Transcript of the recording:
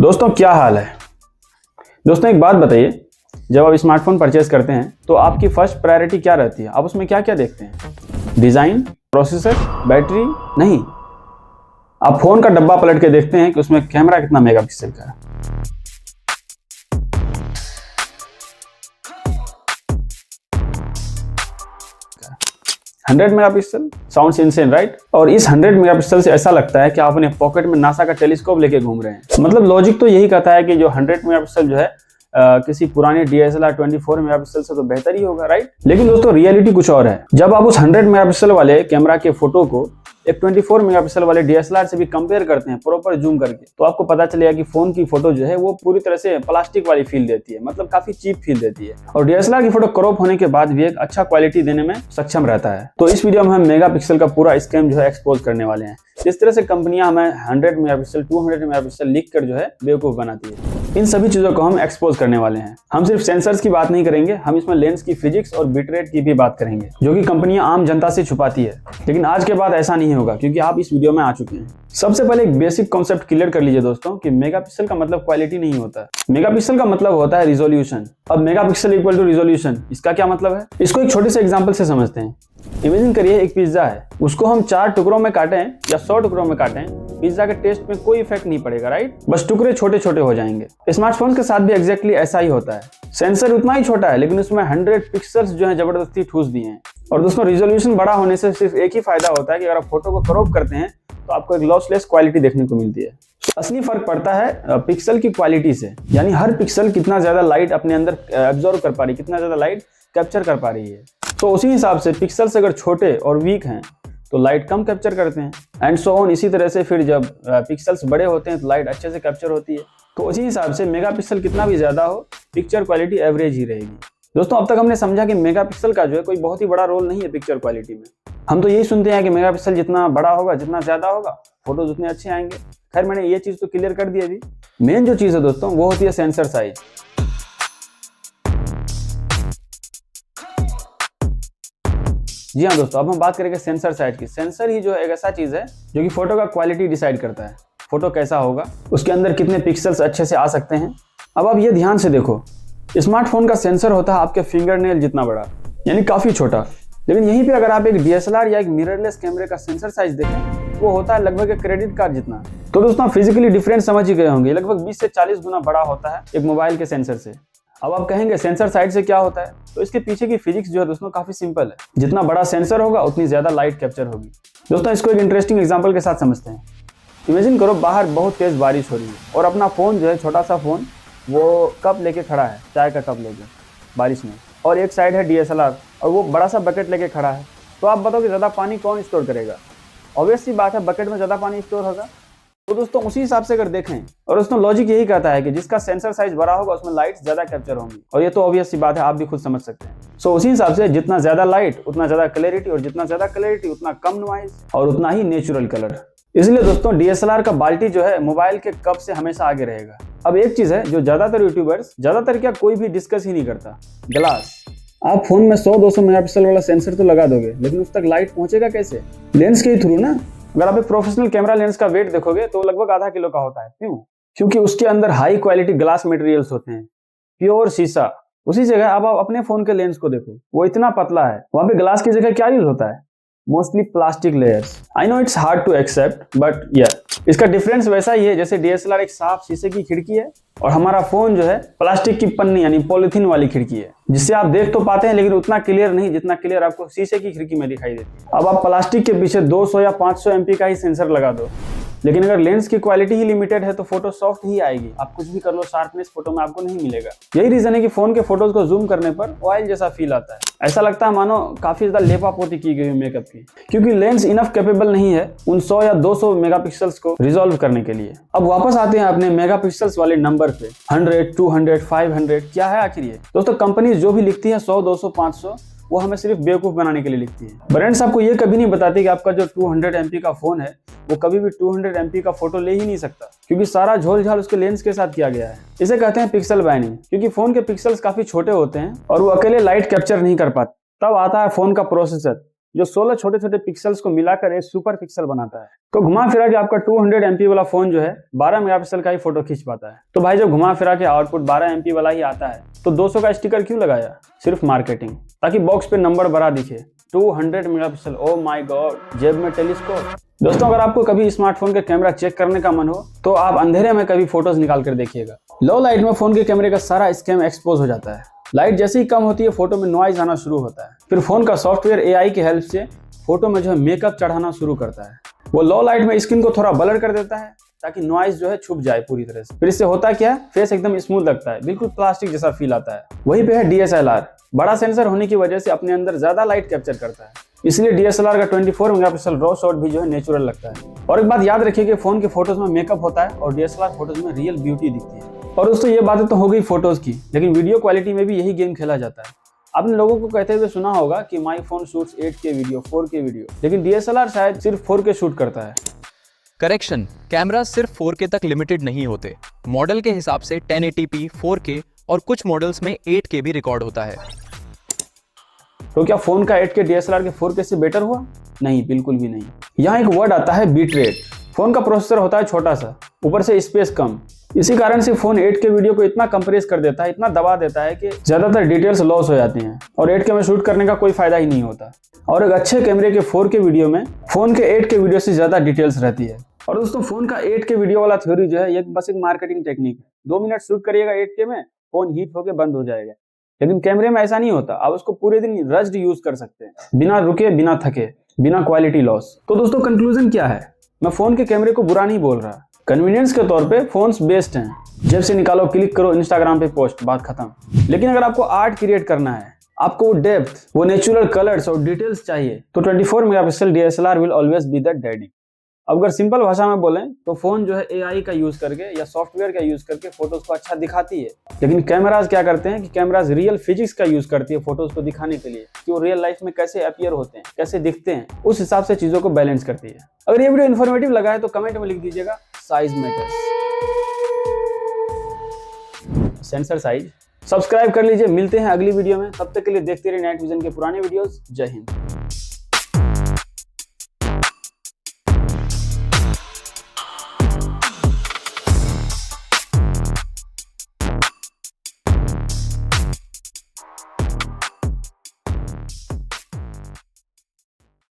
दोस्तों क्या हाल है। दोस्तों एक बात बताइए, जब आप स्मार्टफोन परचेज करते हैं तो आपकी फर्स्ट प्रायोरिटी क्या रहती है? आप उसमें क्या क्या देखते हैं? Design, processor, battery? नहीं, आप फ़ोन का डब्बा पलट के देखते हैं कि उसमें कैमरा कितना मेगापिक्सल का है। 100 मेगापिक्सल साउंड्स इनसेन, राइट? और इस 100 मेगापिक्सल से ऐसा लगता है कि आप अपने पॉकेट में नासा का टेलीस्कोप लेके घूम रहे हैं। मतलब लॉजिक तो यही कहता है कि जो 100 मेगापिक्सल जो है किसी पुराने DSLR 24 मेगापिक्सल से तो बेहतर ही होगा, राइट? लेकिन दोस्तों रियलिटी कुछ और है। जब आप उस 100 मेगापिक्सल वाले कैमरा के फोटो को एक 24 मेगापिक्सल वाले DSLR से भी कंपेयर करते हैं प्रॉपर जूम करके, तो आपको पता चलेगा कि फोन की फोटो जो है वो पूरी तरह से प्लास्टिक वाली फील देती है, मतलब काफी चीप फील देती है। और DSLR की फोटो क्रॉप होने के बाद भी एक अच्छा क्वालिटी देने में सक्षम रहता है। तो इस वीडियो में हम मेगापिक्सल का पूरा स्कैम जो है एक्सपोज करने वाले हैं। इस तरह से कंपनियां हमें 100 मेगापिक्सल 200 मेगापिक्सल लिख कर जो है बेवकूफ बनाती है। इन सभी चीजों को हम एक्सपोज करने वाले हैं। हम सिर्फ सेंसर्स की बात नहीं करेंगे, हम इसमें लेंस की फिजिक्स और बिटरेट की भी बात करेंगे, जो कि कंपनियां आम जनता से छुपाती है। लेकिन आज के बाद ऐसा नहीं होगा, क्योंकि आप इस वीडियो में आ चुके हैं। सबसे पहले एक बेसिक कॉन्सेप्ट क्लियर कर लीजिए दोस्तों कि मेगापिक्सल का मतलब क्वालिटी नहीं होता है। मेगापिक्सल का मतलब होता है रिजोल्यूशन। अब मेगापिक्सल इक्वल टू रिजोल्यूशन, इसका क्या मतलब है? इसको एक छोटे से एग्जांपल से समझते हैं। इमेजिन करिए एक पिज्जा है, उसको हम 4 टुकड़ों में काटें या 100 टुकड़ों में काटें, पिज्जा के टेस्ट में कोई इफेक्ट नहीं पड़ेगा, राइट? बस टुकड़े छोटे छोटे हो जाएंगे। स्मार्टफोन के साथ भी एग्जैक्टली ऐसा ही होता है। सेंसर उतना ही छोटा है, लेकिन उसमें 100 पिक्सल्स जो है जबरदस्ती ठूस दिए हैं। और दोस्तों रिजोल्यूशन बड़ा होने से सिर्फ एक ही फायदा होता है कि अगर आप फोटो को क्रॉप करते हैं तो आपको एक लॉसलेस क्वालिटी देखने को मिलती है। असली फर्क पड़ता है पिक्सल की क्वालिटी से, यानी हर पिक्सल कितना ज्यादा लाइट अपने अंदर एब्जॉर्ब कर पा रही है, कितना ज्यादा लाइट कैप्चर कर पा रही है। तो उसी हिसाब से पिक्सल्स अगर छोटे और वीक हैं तो लाइट कम कैप्चर करते हैं, एंड सो ऑन। इसी तरह से फिर जब पिक्सल्स बड़े होते हैं तो लाइट अच्छे से कैप्चर होती है। तो उसी हिसाब से मेगापिक्सल कितना भी ज्यादा हो, पिक्चर क्वालिटी एवरेज ही रहेगी। दोस्तों अब तक हमने समझा कि मेगापिक्सल का जो है कोई बहुत ही बड़ा रोल नहीं है पिक्चर क्वालिटी में। हम तो यही सुनते हैं कि मेगापिक्सल जितना बड़ा होगा, जितना ज्यादा होगा, फोटोज उतने अच्छे आएंगे। खैर मैंने ये चीज तो क्लियर कर दी अभी। मेन जो चीज है दोस्तों वो होती है सेंसर साइज। जी हाँ दोस्तों, अब हम बात करेंगे सेंसर साइज की। सेंसर ही जो है एक ऐसा चीज है जो कि फोटो का क्वालिटी डिसाइड करता है। फोटो कैसा होगा, उसके अंदर कितने पिक्सल्स अच्छे से आ सकते हैं। अब आप ये ध्यान से देखो, स्मार्टफोन का सेंसर होता है आपके फिंगरनेल जितना बड़ा, यानी काफी छोटा। लेकिन यहीं पे अगर आप एक DSLR या एक मिररलेस कैमरे का सेंसर साइज देखें, वो होता है लगभग एक क्रेडिट कार्ड जितना। तो दोस्तों फिजिकली डिफरेंस समझ ही गए होंगे, लगभग 20 से 40 गुना बड़ा होता है एक मोबाइल के सेंसर से। अब आप कहेंगे सेंसर साइज से क्या होता है, तो इसके पीछे की फिजिक्स जो है दोस्तों काफी सिंपल है। जितना बड़ा सेंसर होगा उतनी ज्यादा लाइट कैप्चर होगी। दोस्तों इसको एक इंटरेस्टिंग एग्जांपल के साथ समझते हैं। इमेजिन करो बाहर बहुत तेज बारिश हो रही है और अपना फोन जो है, छोटा सा फोन, वो कप लेके खड़ा है, चाय का कप लेके बारिश में, और एक साइड है DSLR और वो बड़ा सा बकेट लेके खड़ा है। तो आप बताओ कि ज्यादा पानी कौन स्टोर करेगा? ऑब्वियस सी बात है, बकेट में ज्यादा पानी स्टोर होगा। तो दोस्तों उसी हिसाब से अगर देखें, और दोस्तों लॉजिक यही कहता है कि जिसका सेंसर साइज बड़ा होगा उसमें लाइट ज्यादा कैप्चर होंगी, और ये तो ऑब्वियस सी बात है, आप भी खुद समझ सकते हैं। सो उसी हिसाब से जितना ज्यादा लाइट उतना ज्यादा क्लैरिटी, और जितना ज्यादा क्लैरिटी उतना कम नॉइज, और उतना ही नेचुरल कलर। इसलिए दोस्तों DSLR का बाल्टी जो है मोबाइल के कप से हमेशा आगे रहेगा। अब एक चीज है जो ज्यादातर यूट्यूबर्स, ज्यादातर क्या कोई भी डिस्कस ही नहीं करता, ग्लास। आप फोन में 100-200 मेगापिक्सल वाला सेंसर तो लगा दोगे, लेकिन उस तक लाइट पहुंचेगा कैसे? लेंस के थ्रू ना। अगर आप एक प्रोफेशनल कैमरा लेंस का वेट देखोगे तो लगभग आधा किलो का होता है। क्यों? क्योंकि उसके अंदर हाई क्वालिटी ग्लास मटेरियल्स होते हैं, प्योर शीशा। उसी जगह अब आप अपने फोन के लेंस को देखो, वो इतना पतला है, वहां पे ग्लास की जगह क्या यूज होता है? Mostly plastic layers. I know it's hard to accept, but या इसका डिफरेंस वैसा ही है जैसे DSLR एक साफ शीशे की खिड़की है और हमारा फोन जो है प्लास्टिक की पन्नी यानी पॉलिथीन वाली खिड़की है, जिससे आप देख तो पाते हैं लेकिन उतना क्लियर नहीं जितना क्लियर आपको शीशे की खिड़की में दिखाई देती है। अब आप प्लास्टिक के पीछे 200 या 500 MP का ही सेंसर लगा दो, लेकिन अगर लेंस की क्वालिटी ही लिमिटेड है तो फोटो सॉफ्ट ही आएगी। आप कुछ भी कर लो, शार्पनेस फोटो में आपको नहीं मिलेगा। यही रीजन है कि फोन के फोटोज को जूम करने पर ऑयल जैसा फील आता है। ऐसा लगता है मानो काफी ज्यादा लेपापोती की गई मेकअप की, क्योंकि लेंस इनफ कैपेबल नहीं है उन 100 या 200 मेगापिक्सल्स को रिजॉल्व करने के लिए। अब वापस आते हैं अपने मेगापिक्सल्स वाले नंबर पे। 100, 200, 500 क्या है आखिर ये? दोस्तों कंपनीज जो भी लिखती है 100, 200, 500, वो हमें सिर्फ बेवकूफ बनाने के लिए लिखती है। ब्रांड्स आपको ये कभी नहीं बताती कि आपका जो 200 MP का फोन है वो कभी भी 200 MP का फोटो ले ही नहीं सकता, क्योंकि सारा झोल झाल उसके लेंस के साथ किया गया है। इसे कहते हैं पिक्सल बाइंडिंग, क्योंकि फोन के पिक्सल्स काफी छोटे होते हैं और वो अकेले लाइट कैप्चर नहीं कर पाते। तब आता है फोन का प्रोसेसर, जो 16 छोटे छोटे पिक्सल्स को मिलाकर एक सुपर पिक्सल बनाता है। तो घुमा फिरा के आपका 200 MP वाला फोन जो है 12 मेगापिक्सल का ही फोटो खींच पाता है। तो भाई जब घुमा फिरा के आउटपुट 12 MP वाला ही आता है तो 200 का स्टिकर क्यों लगाया? सिर्फ मार्केटिंग, ताकि बॉक्स पे नंबर बड़ा दिखे। 200 मेगापिक्सल, ओ माय गॉड, जेब में टेलीस्कोप। दोस्तों अगर आपको कभी स्मार्टफोन का कैमरा चेक करने का मन हो तो आप अंधेरे में कभी फोटोज निकाल कर देखिएगा। लो लाइट में फोन के कैमरे का सारा स्कैम एक्सपोज हो जाता है। लाइट जैसे ही कम होती है फोटो में नॉइज आना शुरू होता है। फिर फोन का सॉफ्टवेयर एआई की हेल्प से फोटो में जो है मेकअप चढ़ाना शुरू करता है। वो लो लाइट में स्किन को थोड़ा ब्लर कर देता है ताकि नॉइज जो है छुप जाए पूरी तरह से। फिर इससे होता क्या है, फेस एकदम स्मूथ लगता है, बिल्कुल प्लास्टिक जैसा फील आता है। वहीं पे है DSLR। बड़ा सेंसर होने की वजह से अपने अंदर ज्यादा लाइट कैप्चर करता है, इसलिए DSLR का 24 मेगापिक्सल रॉ शॉट भी जो है नेचुरल लगता है। और एक बात याद रखिए कि फोन के फोटोज में मेकअप होता है और DSLR फोटोज में रियल ब्यूटी दिखती है। और दोस्तों ये बातें तो हो गई फोटोज की, लेकिन वीडियो क्वालिटी में भी यही गेम खेला जाता है। आपने लोगों को कहते हुए सुना होगा कि my phone shoots 8K video, 4K video, लेकिन DSLR शायद सिर्फ 4K शूट करता है। करेक्शन, कैमरा सिर्फ 4K तक लिमिटेड नहीं होते। मॉडल के हिसाब से 1080p, 4K और कुछ मॉडल्स में 8K भी रिकॉर्ड होता है। तो क्या फोन का 8K DSLR के 4K से बेटर हुआ? नहीं, बिल्कुल भी नहीं। यहाँ एक वर्ड आता है बीट रेट। फोन का प्रोसेसर होता है छोटा सा, ऊपर से स्पेस कम। इसी कारण से फोन 8K वीडियो को इतना कंप्रेस कर देता है, इतना दबा देता है कि ज्यादातर डिटेल्स लॉस हो जाती हैं और 8K में शूट करने का कोई फायदा ही नहीं होता। और एक अच्छे कैमरे के 4K वीडियो में फोन के 8K वीडियो से ज्यादा डिटेल्स रहती है। और दोस्तों फोन का 8K वीडियो वाला थ्योरी जो है ये बस एक मार्केटिंग टेक्निक है। 2 मिनट शूट करिएगा 8K में, फोन हीट होकर बंद हो जाएगा। लेकिन कैमरे में ऐसा नहीं होता, आप उसको पूरे दिन रज्ड यूज कर सकते हैं, बिना रुके, बिना थके, बिना क्वालिटी लॉस। तो दोस्तों कंक्लूजन क्या है? मैं फोन के कैमरे को बुरा नहीं बोल रहा। कन्वीनियंस के तौर पे फोन्स बेस्ट हैं, जेब से निकालो, क्लिक करो, इंस्टाग्राम पे पोस्ट, बात खत्म। लेकिन अगर आपको आर्ट क्रिएट करना है, आपको वो डेप्थ, वो नेचुरल कलर्स और डिटेल्स चाहिए, तो 24 megapixel DSLR will always be the daddy. अब अगर सिंपल भाषा में बोलें तो फोन जो है एआई का यूज करके या सॉफ्टवेयर का यूज करके फोटोज को अच्छा दिखाती है। लेकिन कैमराज क्या करते हैं कि कैमराज रियल फिजिक्स का यूज करती है फोटोज को दिखाने के लिए कि वो रियल लाइफ में कैसे अपीयर होते हैं, कैसे दिखते हैं, उस हिसाब से चीजों को बैलेंस करती है। अगर ये वीडियो इन्फॉर्मेटिव लगा है तो कमेंट में लिख दीजिएगा size matters, sensor size. Subscribe कर लीजिए। मिलते हैं अगली वीडियो में, तब तक के लिए देखते रहिए नाइट विजन के पुराने वीडियोस। जय हिंद।